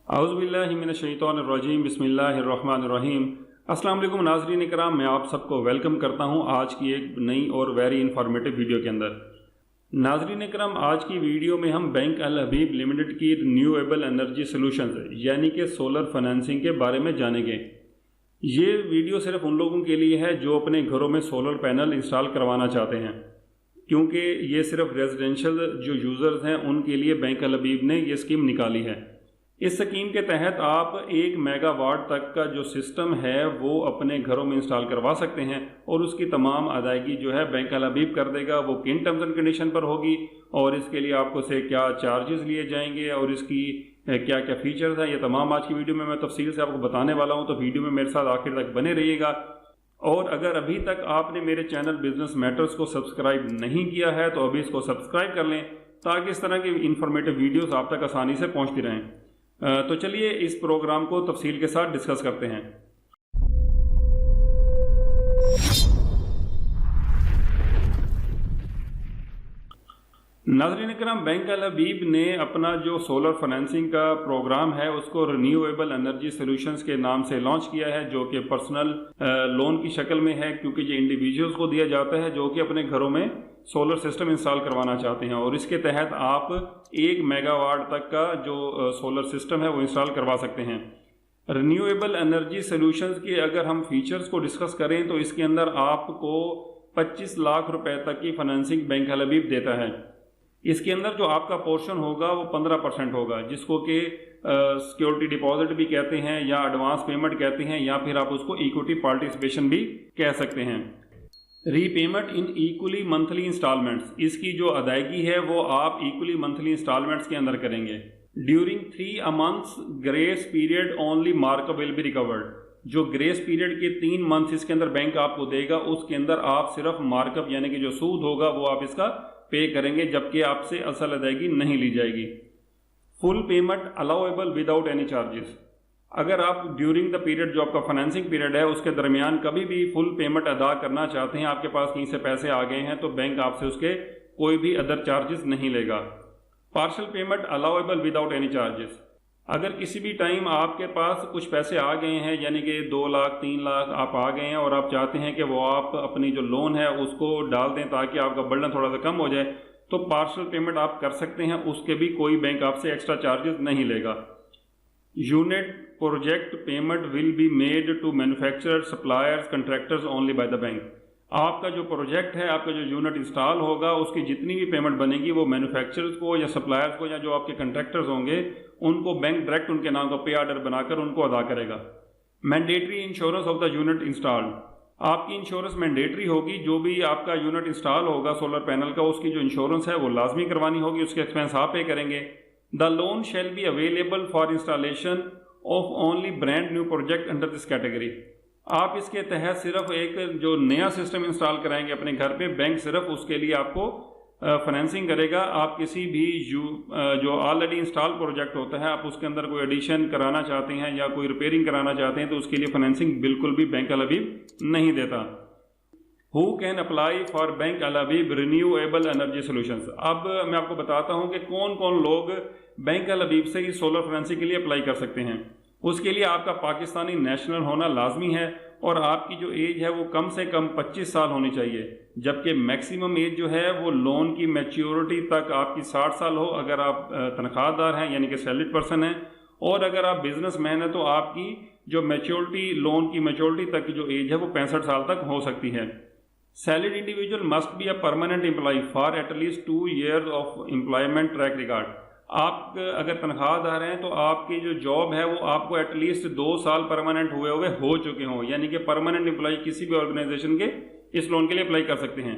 औज़ुबिल्लाहिमिनश्शैतानिर्रजीम बिस्मिल्लाहिर्रहमानिर्रहीम। अस्सलाम वालेकुम नाज़रीन इकराम, मैं आप सबको वेलकम करता हूं आज की एक नई और वेरी इंफॉर्मेटिव वीडियो के अंदर। नाज़रीन इकराम, आज की वीडियो में हम बैंक अल हबीब लिमिटेड की रिन्यूएबल एनर्जी सॉल्यूशंस यानी कि सोलर फाइनेंसिंग के बारे में जानेंगे। ये वीडियो सिर्फ उन लोगों के लिए है जो अपने घरों में सोलर पैनल इंस्टॉल करवाना चाहते हैं, क्योंकि ये सिर्फ रेजिडेंशियल जो यूज़र्स हैं उनके लिए बैंक अल हबीब ने ये स्कीम निकाली है। इस स्कीम के तहत आप 1 मेगावाट तक का जो सिस्टम है वो अपने घरों में इंस्टॉल करवा सकते हैं और उसकी तमाम अदायगी जो है बैंक अल हबीब कर देगा। वो किन टर्म्स एंड कंडीशन पर होगी और इसके लिए आपको से क्या चार्जेस लिए जाएंगे और इसकी क्या क्या फीचर्स हैं, ये तमाम आज की वीडियो में मैं तफसील से आपको बताने वाला हूँ। तो वीडियो में मेरे साथ आखिर तक बने रहिएगा। और अगर अभी तक आपने मेरे चैनल बिजनेस मैटर्स को सब्सक्राइब नहीं किया है तो अभी इसको सब्सक्राइब कर लें ताकि इस तरह की इंफॉर्मेटिव वीडियोस आप तक आसानी से पहुंचती रहें। तो चलिए इस प्रोग्राम को तफसील के साथ डिस्कस करते हैं। नाज़रीन इकराम, बैंक अल हबीब ने अपना जो सोलर फाइनेंसिंग का प्रोग्राम है उसको रिन्यूएबल एनर्जी सॉल्यूशंस के नाम से लॉन्च किया है, जो कि पर्सनल लोन की शक्ल में है, क्योंकि ये इंडिविजुअल्स को दिया जाता है जो कि अपने घरों में सोलर सिस्टम इंस्टॉल करवाना चाहते हैं। और इसके तहत आप 1 मेगावाट तक का जो सोलर सिस्टम है वो इंस्टॉल करवा सकते हैं। रिन्यूएबल एनर्जी सॉल्यूशंस के अगर हम फीचर्स को डिस्कस करें तो इसके अंदर आपको 25 लाख रुपए तक की फाइनेंसिंग बैंक अल हबीब देता है। इसके अंदर जो आपका पोर्शन होगा वो 15% होगा, जिसको कि सिक्योरिटी डिपॉजिट भी कहते हैं या एडवांस पेमेंट कहते हैं या फिर आप उसको इक्विटी पार्टिसिपेशन भी कह सकते हैं। रीपेमेंट इन इक्वली मंथली इंस्टॉलमेंट्स, इसकी जो अदायगी है वो आप इक्वली मंथली इंस्टॉलमेंट्स के अंदर करेंगे। During 3 months grace period only markup will be recovered, जो ग्रेस पीरियड के 3 मंथ्स इसके अंदर बैंक आपको देगा, उसके अंदर आप सिर्फ मार्कअप यानी कि जो सूद होगा वो आप इसका पे करेंगे, जबकि आपसे असल अदायगी नहीं ली जाएगी। Full payment allowable without any charges, अगर आप ड्यूरिंग द पीरियड जो आपका फाइनेंसिंग पीरियड है उसके दरमियान कभी भी फुल पेमेंट अदा करना चाहते हैं, आपके पास कहीं से पैसे आ गए हैं, तो बैंक आपसे उसके कोई भी अदर चार्जेस नहीं लेगा। Partial payment allowable without any charges, अगर किसी भी टाइम आपके पास कुछ पैसे आ गए हैं यानी कि 2 लाख 3 लाख आप आ गए हैं और आप चाहते हैं कि वो आप अपनी जो लोन है उसको डाल दें ताकि आपका बर्डन थोड़ा सा कम हो जाए, तो पार्शियल पेमेंट आप कर सकते हैं, उसके भी कोई बैंक आपसे एक्स्ट्रा चार्जेस नहीं लेगा। Unit project payment will be made to manufacturers suppliers contractors only by the bank, आपका जो प्रोजेक्ट है, आपका जो यूनिट इंस्टॉल होगा उसकी जितनी भी पेमेंट बनेगी वो मैन्युफैक्चरर्स को या सप्लायर्स को या जो आपके कंट्रैक्टर्स होंगे उनको बैंक डायरेक्ट उनके नाम का पे ऑर्डर बनाकर उनको अदा करेगा। Mandatory insurance of the unit installed, आपकी इंश्योरेंस मैंडेटरी होगी, जो भी आपका यूनिट इंस्टॉल होगा सोलर पैनल का उसकी जो इंश्योरेंस है वो लाजमी करवानी होगी, उसके एक्सपेंस आप पे करेंगे। The loan shall be available for installation of only brand new project under this category, आप इसके तहत सिर्फ एक जो नया सिस्टम इंस्टॉल कराएंगे अपने घर पे, बैंक सिर्फ उसके लिए आपको फाइनेंसिंग करेगा। आप किसी भी जो ऑलरेडी इंस्टॉल प्रोजेक्ट होता है आप उसके अंदर कोई एडिशन कराना चाहते हैं या कोई रिपेयरिंग कराना चाहते हैं तो उसके लिए फाइनेंसिंग बिल्कुल भी बैंक अल हबीब नहीं देता। Who can apply for bank Al Habib renewable energy solutions, अब मैं आपको बताता हूं कि कौन कौन लोग बैंक अल हबीब से इस सोलर फाइनेंसिंग के लिए अप्लाई कर सकते हैं। उसके लिए आपका पाकिस्तानी नेशनल होना लाजमी है और आपकी जो एज है वो कम से कम 25 साल होनी चाहिए, जबकि मैक्सिमम एज जो है वो लोन की मैच्योरिटी तक आपकी 60 साल हो अगर आप तनख्वाहदार हैं यानी कि सैलरीड पर्सन हैं, और अगर आप बिजनेसमैन हैं तो आपकी जो मैच्योरिटी लोन की मैच्योरिटी तक की जो एज है वो 65 साल तक हो सकती है। Salaried individual must be a permanent employ for at least 2 years of employment track record, आप अगर तनख्वाहदार हैं तो आपकी जो जॉब है वो आपको एटलीस्ट 2 साल परमानेंट हुए हो चुके हों, यानी कि परमानेंट एम्प्लॉय किसी भी ऑर्गेनाइजेशन के इस लोन के लिए अप्लाई कर सकते हैं।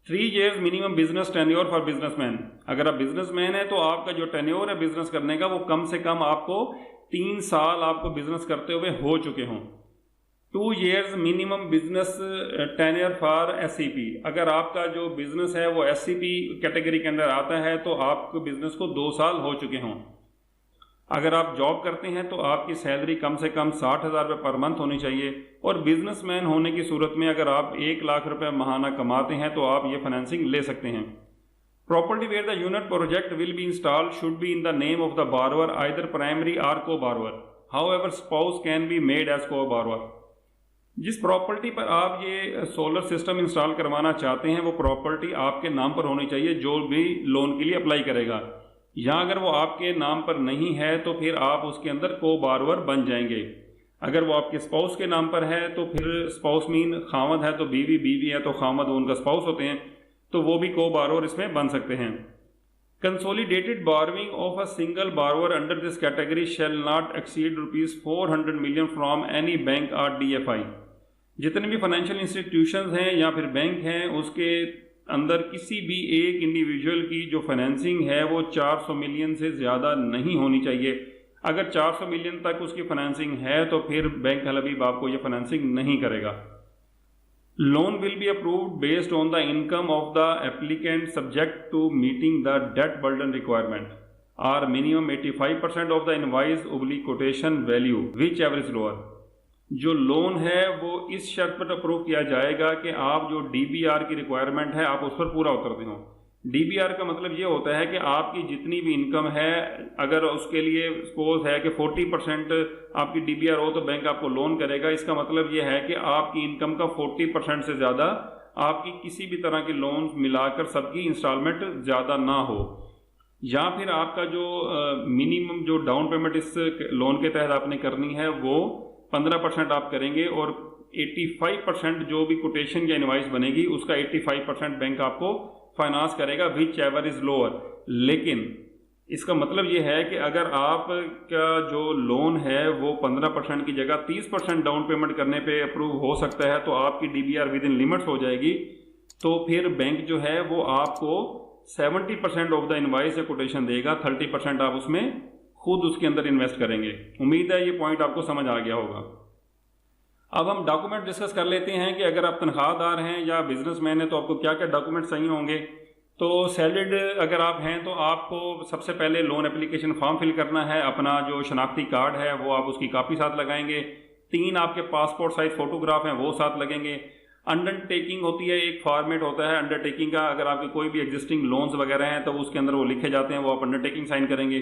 3 years minimum business tenure for businessman, अगर आप बिजनेसमैन हैं तो आपका जो टेन्योर है बिजनेस करने का वो कम से कम आपको 3 साल आपको बिजनेस करते हुए हो चुके हों। 2 years minimum business tenure for SCP, अगर आपका जो बिजनेस है वो SCP कैटेगरी के अंदर आता है तो आपको बिजनेस को 2 साल हो चुके हों। अगर आप जॉब करते हैं तो आपकी सैलरी कम से कम 60,000 रुपये पर मंथ होनी चाहिए, और बिजनेसमैन होने की सूरत में अगर आप 1 लाख रुपए महाना कमाते हैं तो आप ये फाइनेंसिंग ले सकते हैं। Property where the unit project will be installed should be in the name of the borrower, either primary or co-borrower. However, spouse can be made as co-borrower. जिस प्रॉपर्टी पर आप ये सोलर सिस्टम इंस्टॉल करवाना चाहते हैं वो property आपके नाम पर होनी चाहिए जो भी लोन के लिए अप्लाई करेगा। या अगर वो आपके नाम पर नहीं है तो फिर आप उसके अंदर को-बारोवर बन जाएंगे। अगर वो आपके स्पाउस के नाम पर है तो फिर स्पाउस मीन खामद है तो बीवी, बीवी है तो खामद उनका स्पाउस होते हैं, तो वो भी को-बारोवर इसमें बन सकते हैं। Consolidated borrowing of a single borrower under this category shall not exceed ₹400 million from any bank और DFI। जितने भी फाइनेंशियल इंस्टीट्यूशंस हैं या फिर बैंक हैं उसके अंदर किसी भी एक इंडिविजुअल की जो फाइनेंसिंग है वो 400 मिलियन से ज़्यादा नहीं होनी चाहिए। अगर 400 मिलियन तक उसकी फाइनेंसिंग है तो फिर बैंक अल हबीब आपको ये फाइनेंसिंग नहीं करेगा। Loan will be approved based on the income of the applicant subject to meeting the debt burden requirement or minimum 85% of the invoice/quotation value whichever is lower। जो लोन है वो इस शर्त पर अप्रूव किया जाएगा कि आप जो DBR की रिक्वायरमेंट है आप उस पर पूरा उतरते हो। DBR का मतलब ये होता है कि आपकी जितनी भी इनकम है अगर उसके लिए सपोज है कि 40% आपकी DBR हो तो बैंक आपको लोन करेगा। इसका मतलब ये है कि आपकी इनकम का 40% से ज़्यादा आपकी किसी भी तरह के लोन मिलाकर सबकी इंस्टॉलमेंट ज़्यादा ना हो, या फिर आपका जो मिनिमम जो डाउन पेमेंट इस लोन के तहत आपने करनी है वो 15% आप करेंगे और 85% जो भी कोटेशन या इनवाइस बनेगी उसका 85% बैंक आपको फाइनेंस करेगा विच एवर इज लोअर। लेकिन इसका मतलब ये है कि अगर आपका जो लोन है वो 15% की जगह 30% डाउन पेमेंट करने पे अप्रूव हो सकता है तो आपकी DBR विद इन लिमिट्स हो जाएगी, तो फिर बैंक जो है वो आपको 70% ऑफ द इनवाइस या कोटेशन देगा, 30% आप उसमें खुद उसके अंदर इन्वेस्ट करेंगे। उम्मीद है ये पॉइंट आपको समझ आ गया होगा। अब हम डॉक्यूमेंट डिस्कस कर लेते हैं कि अगर आप तनख्वाहदार हैं या बिजनेसमैन हैं तो आपको क्या क्या डॉक्यूमेंट चाहिए होंगे। तो सैलरीड अगर आप हैं तो आपको सबसे पहले लोन एप्लीकेशन फॉर्म फिल करना है, अपना जो शनाख्ती कार्ड है वो आप उसकी कापी साथ लगाएंगे, 3 आपके पासपोर्ट साइज फोटोग्राफ हैं वो साथ लगेंगे। अंडरटेकिंग होती है, एक फॉर्मेट होता है अंडरटेकिंग का, अगर आपके कोई भी एग्जिस्टिंग लोन्स वगैरह हैं तो उसके अंदर वो लिखे जाते हैं, वो आप अंडरटेकिंग साइन करेंगे।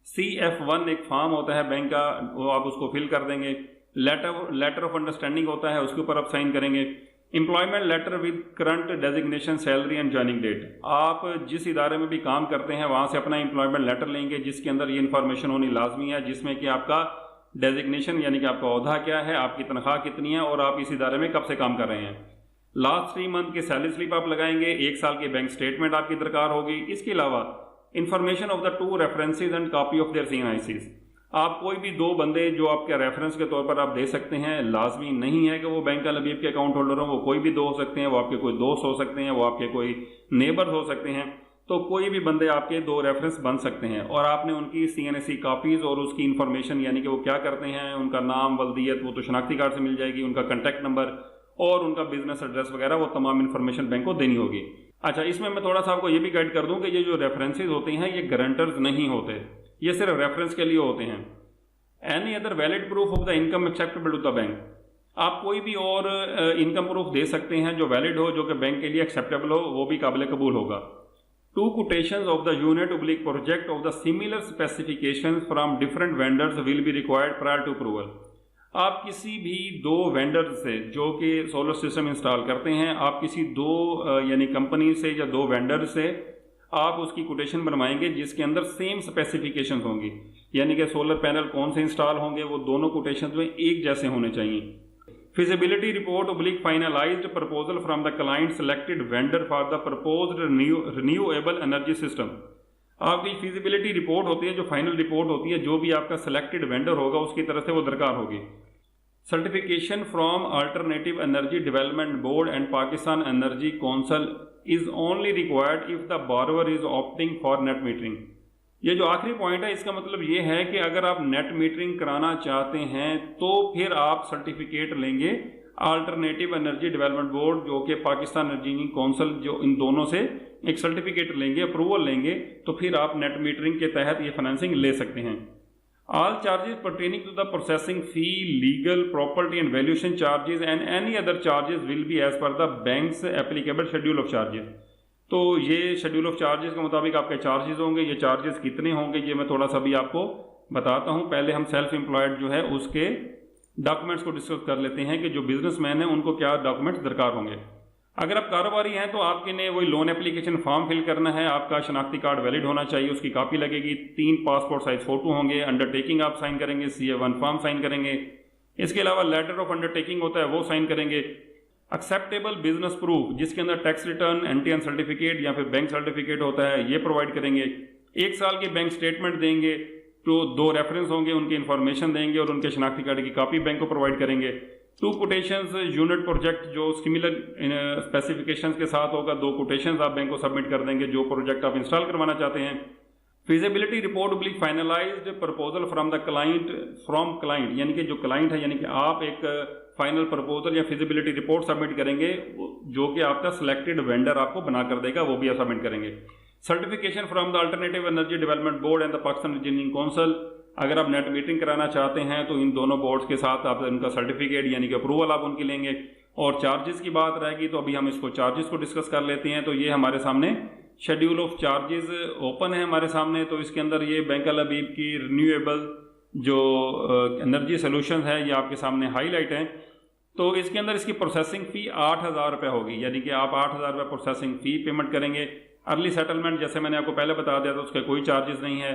CF1 एक फॉर्म होता है बैंक का, वो आप उसको फिल कर देंगे। लेटर ऑफ अंडरस्टैंडिंग होता है, उसके ऊपर आप साइन करेंगे। Employment letter with current designation, salary and joining date. आप जिस इदारे में भी काम करते हैं वहाँ से अपना एम्प्लॉयमेंट लेटर लेंगे जिसके अंदर ये इन्फॉर्मेशन होनी लाजमी है, जिसमें कि आपका डेजिग्नेशन यानी कि आपका ओहदा क्या है, आपकी तनख्वाह कितनी है और आप इस इदारे में कब से काम कर रहे हैं। लास्ट 3 मंथ की सैलरी स्लिप आप लगाएंगे, 1 साल की बैंक स्टेटमेंट आपकी दरकार होगी। इसके अलावा information of the 2 references and copy of their CNICs। आप कोई भी 2 बंदे जो आपके रेफरेंस के तौर पर आप दे सकते हैं, लाजमी नहीं है कि वो बैंक अल हबीब के अकाउंट होल्डर हो, वो कोई भी 2 हो सकते हैं, वो आपके कोई दोस्त हो सकते हैं, वो आपके कोई नेबर हो सकते हैं, तो कोई भी बंदे आपके 2 रेफरेंस बन सकते हैं। और आपने उनकी CNIC कॉपीज़ और उसकी इन्फॉर्मेशन यानी कि वो क्या करते हैं, उनका नाम, वल्दियत वो तो शनाख्ती कार्ड से मिल जाएगी, उनका कॉन्टैक्ट नंबर और उनका बिजनेस एड्रेस वगैरह वो तमाम इन्फॉर्मेशन बैंक को देनी होगी। अच्छा, इसमें मैं थोड़ा सा आपको ये भी गाइड कर दूं कि ये जो रेफरेंसेज होते हैं ये गारंटर्स नहीं होते, ये सिर्फ रेफरेंस के लिए होते हैं। Any other valid proof of the income acceptable to the bank. आप कोई भी और इनकम प्रूफ दे सकते हैं जो वैलिड हो, जो कि बैंक के लिए एक्सेप्टेबल हो, वो भी काबिल कबूल होगा। 2 quotations of the unit/project of the similar specifications from different vendors will be required prior to approval। आप किसी भी 2 वेंडर से जो कि सोलर सिस्टम इंस्टॉल करते हैं, आप किसी 2 यानी कंपनी से या 2 वेंडर से आप उसकी कोटेशन बनवाएंगे जिसके अंदर सेम स्पेसिफिकेशंस होंगी, यानी कि सोलर पैनल कौन से इंस्टॉल होंगे वो दोनों कोटेशन में एक जैसे होने चाहिए। Feasibility report finalised proposal from the client selected vendor for the proposed renewable energy system. आपकी फिजिबिलिटी रिपोर्ट होती है, जो फाइनल रिपोर्ट होती है, जो भी आपका सेलेक्टेड वेंडर होगा उसकी तरफ से वो दरकार होगी। Certification from alternative energy development board and Pakistan energy council is only required if the borrower is opting for net metering. ये जो आखिरी पॉइंट है इसका मतलब ये है कि अगर आप नेट मीटरिंग कराना चाहते हैं तो फिर आप सर्टिफिकेट लेंगे अल्टरनेटिव एनर्जी डेवलपमेंट बोर्ड जो कि पाकिस्तान एनर्जी काउंसिल, जो इन दोनों से एक सर्टिफिकेट लेंगे, अप्रूवल लेंगे, तो फिर आप नेट मीटरिंग के तहत ये फाइनेंसिंग ले सकते हैं। All charges pertaining to the processing fee, legal, property and valuation charges and any other charges will be as per the bank's applicable schedule of charges। तो ये शेड्यूल ऑफ चार्जेस के मुताबिक आपके चार्जेस होंगे। ये चार्जेस कितने होंगे ये मैं थोड़ा सा भी आपको बताता हूँ। पहले हम सेल्फ एम्प्लॉयड जो है उसके डॉक्यूमेंट्स को डिस्कस कर लेते हैं कि जो बिजनेसमैन है उनको क्या डॉक्यूमेंट्स दरकार होंगे। अगर आप कारोबारी हैं तो आपके ने वही लोन एप्लीकेशन फॉर्म फिल करना है, आपका शनाख्ती कार्ड वैलिड होना चाहिए, उसकी कॉपी लगेगी, 3 पासपोर्ट साइज फोटो होंगे, अंडरटेकिंग आप साइन करेंगे, CA1 फॉर्म साइन करेंगे, इसके अलावा लेटर ऑफ अंडरटेकिंग होता है वो साइन करेंगे, एक्सेप्टेबल बिजनेस प्रूफ जिसके अंदर टैक्स रिटर्न, NTN सर्टिफिकेट या फिर बैंक सर्टिफिकेट होता है ये प्रोवाइड करेंगे, 1 साल की बैंक स्टेटमेंट देंगे, तो 2 रेफरेंस होंगे उनकी इन्फॉर्मेशन देंगे और उनके शनाख्ती कार्ड की कॉपी बैंक को प्रोवाइड करेंगे, 2 कोटेशंस यूनिट प्रोजेक्ट जो सिमिलर स्पेसिफिकेशंस के साथ होगा, 2 कोटेशंस आप बैंक को सबमिट कर देंगे जो प्रोजेक्ट आप इंस्टॉल करवाना चाहते हैं, feasibility report will finalised proposal from client यानी कि जो क्लाइंट है यानी कि आप एक फाइनल प्रपोजल या फिजिबिलिटी रिपोर्ट सबमिट करेंगे जो कि आपका सिलेक्टेड वेंडर आपको बना कर देगा, वो भी आप सबमिट करेंगे। Certification from the alternative energy development board and the Pakistan engineering council, अगर आप नेट मीटरिंग कराना चाहते हैं तो इन दोनों बोर्ड्स के साथ आप उनका सर्टिफिकेट यानी कि अप्रूवल आप उनकी लेंगे। और चार्जेस की बात रहेगी तो अभी हम इसको चार्जेस को डिस्कस कर लेते हैं। तो ये हमारे सामने शेड्यूल ऑफ चार्जेस ओपन है हमारे सामने। तो इसके अंदर ये बैंक अल हबीब की रिन्यूएबल जो एनर्जी सोल्यूशन है ये आपके सामने हाईलाइट है। तो इसके अंदर इसकी प्रोसेसिंग फ़ी 8,000 रुपये होगी, यानी कि आप 8,000 रुपये प्रोसेसिंग फ़ी पेमेंट करेंगे। अर्ली सेटलमेंट जैसे मैंने आपको पहले बता दिया था उसके कोई चार्जेस नहीं है।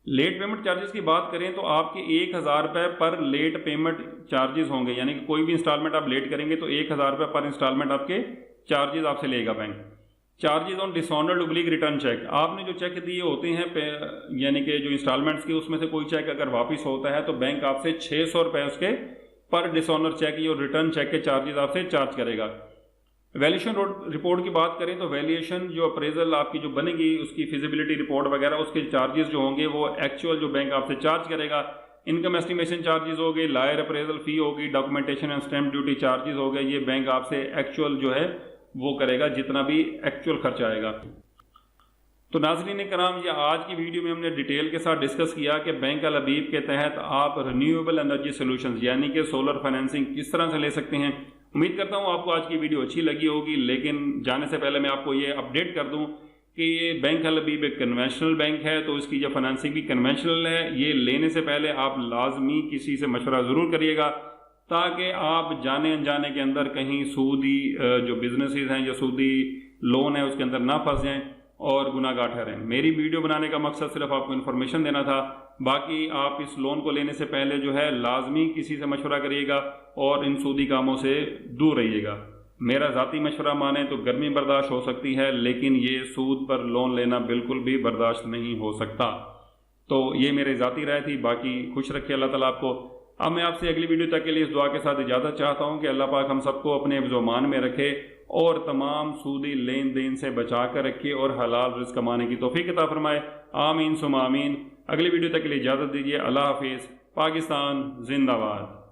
लेट पेमेंट चार्जेस की बात करें तो आपके 1,000 रुपये पर लेट पेमेंट चार्जेस होंगे, यानी कि कोई भी इंस्टॉलमेंट आप लेट करेंगे तो 1,000 रुपये पर इंस्टॉलमेंट आपके चार्जेस आपसे लेगा bank. Charges on dishonoured oblique return cheque, आपने जो चेक दिए होते हैं यानी कि जो इंस्टॉलमेंट्स के उसमें से कोई चेक अगर वापस होता है तो बैंक आपसे 600 रुपये उसके पर डिसऑनर चेक या रिटर्न चेक के चार्जेस आपसे चार्ज करेगा। वैल्यूएशन रिपोर्ट की बात करें तो वैल्यूएशन जो अप्रेजल आपकी जो बनेगी उसकी फिजिबिलिटी रिपोर्ट वगैरह उसके चार्जेस जो होंगे वो एक्चुअल जो बैंक आपसे चार्ज करेगा। इनकम एस्टिमेशन चार्जेस हो गए, लायर अप्रेजल फी होगी, documentation and stamp duty charges हो गए, ये बैंक आपसे एक्चुअल जो है वो करेगा जितना भी एक्चुअल खर्चा आएगा। तो नाज़रीन कराम, ये आज की वीडियो में हमने डिटेल के साथ डिस्कस किया कि बैंक अल हबीब के तहत आप रिन्यूएबल एनर्जी सॉल्यूशंस यानी कि सोलर फाइनेंसिंग किस तरह से ले सकते हैं। उम्मीद करता हूँ आपको आज की वीडियो अच्छी लगी होगी, लेकिन जाने से पहले मैं आपको ये अपडेट कर दूँ कि ये बैंक अल हबीब एक कन्वेंशनल बैंक है, तो इसकी जो फाइनेंसिंग भी कन्वेंशनल है। ये लेने से पहले आप लाजमी किसी से मशवरा ज़रूर करिएगा ताकि आप जाने अनजाने के अंदर कहीं सूदी जो बिजनेसेस हैं या सूदी लोन है उसके अंदर ना फंस जाएं और गुनाहगार ठहरें। मेरी वीडियो बनाने का मकसद सिर्फ आपको इन्फॉर्मेशन देना था। बाकी आप इस लोन को लेने से पहले जो है लाजमी किसी से मशवरा करिएगा और इन सूदी कामों से दूर रहिएगा। मेरा ज़ाती मशवरा माने तो गर्मी बर्दाश्त हो सकती है, लेकिन ये सूद पर लोन लेना बिल्कुल भी बर्दाश्त नहीं हो सकता। तो ये मेरी ज़ाती राय थी। बाकी खुश रखे अल्लाह ताला आपको। अब मैं आपसे अगली वीडियो तक के लिए इस दुआ के साथ इजाज़त चाहता हूँ कि अल्लाह पाक हम सबको अपने हिफ्ज़-ओ-मान में रखे और तमाम सूदी लेन देन से बचा कर रखे और हलाल रिज़्क़ कमाने की तौफ़ीक़ अता फरमाए। आमीन सुम्मा आमीन। अगली वीडियो तक के लिए इजाज़त दीजिए। अल्लाह हाफिज़। पाकिस्तान जिंदाबाद।